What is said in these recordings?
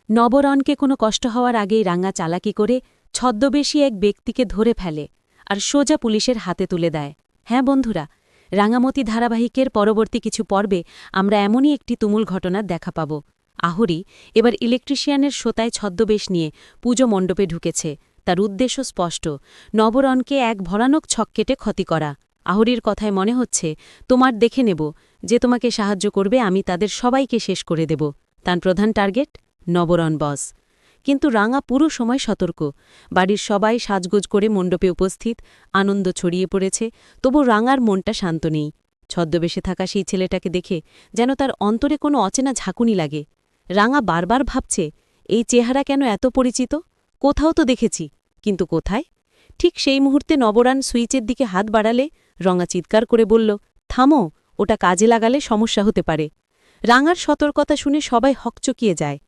নবরণকে কোনো কষ্ট হওয়ার আগেই রাঙা চালাকি করে ছদ্মবেশী এক ব্যক্তিকে ধরে ফেলে আর সোজা পুলিশের হাতে তুলে দেয়। হ্যাঁ বন্ধুরা, রাঙামতি ধারাবাহিকের পরবর্তী কিছু পর্বে আমরা এমনই একটি তুমুল ঘটনার দেখা পাব। আহুরি এবার ইলেকট্রিশিয়ানের শোতায় ছদ্মবেশ নিয়ে পুজো মণ্ডপে ঢুকেছে। তার উদ্দেশ্য স্পষ্ট, নবরণকে এক ভয়ানক ছক কেটে ক্ষতি করা। আহুরির কথায় মনে হচ্ছে, তোমার দেখে নেব, যে তোমাকে সাহায্য করবে আমি তাদের সবাইকে শেষ করে দেব। তার প্রধান টার্গেট নবরণ বস। কিন্তু রাঙা পুরো সময় সতর্ক। বাড়ির সবাই সাজগোজ করে মণ্ডপে উপস্থিত, আনন্দ ছড়িয়ে পড়েছে, তবু রাঙার মনটা শান্ত নেই। ছদ্মবেশে থাকা সেই ছেলেটাকে দেখে যেন তার অন্তরে কোনো অচেনা ঝাঁকুনি লাগে। রাঙা বারবার ভাবছে, এই চেহারা কেন এত পরিচিত? কোথাও তো দেখেছি, কিন্তু কোথায়? ঠিক সেই মুহূর্তে নবরণ সুইচের দিকে হাত বাড়ালে রঙা চিৎকার করে বলল, থামো, ওটা কাজে লাগালে সমস্যা হতে পারে। রাঙার সতর্কতা শুনে সবাই হকচকিয়ে যায়।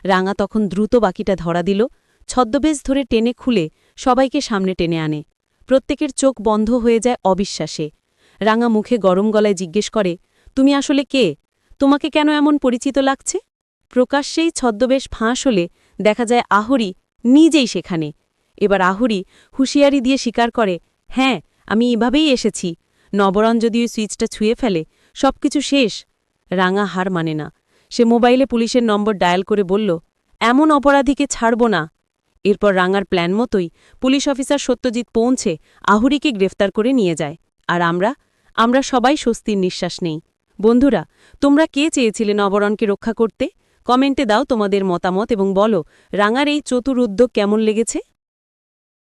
রাঙা তখন দ্রুত বাকিটা ধরা দিল, ছদ্মবেশ ধরে টেনে খুলে সবাইকে সামনে টেনে আনে। প্রত্যেকের চোখ বন্ধ হয়ে যায় অবিশ্বাসে। রাঙা মুখে গরম গলায় জিজ্ঞেস করে, তুমি আসলে কে? তোমাকে কেন এমন পরিচিত লাগছে? প্রকাশ্যেই ছদ্মবেশ ফাঁস হলে দেখা যায় আহুরি নিজেই সেখানে। এবার আহুরি হুঁশিয়ারি দিয়ে স্বীকার করে, হ্যাঁ, আমি এভাবেই এসেছি। নবরণ যদি ওই সুইচটা ছুঁয়ে ফেলে সবকিছু শেষ। রাঙা হার মানে না। সে মোবাইলে পুলিশের নম্বর ডায়াল করে বলল, এমন অপরাধীকে ছাড়ব না। এরপর রাঙার প্ল্যান মতোই পুলিশ অফিসার সত্যজিৎ পৌঁছে আহুরিকে গ্রেফতার করে নিয়ে যায়। আর আমরা সবাই স্বস্তির নিঃশ্বাস নেই। বন্ধুরা, তোমরা কে চেয়েছিলে নবরণকে রক্ষা করতে? কমেন্টে দাও তোমাদের মতামত এবং বলো, রাঙার এই চতুর উদ্যোগ কেমন লেগেছে।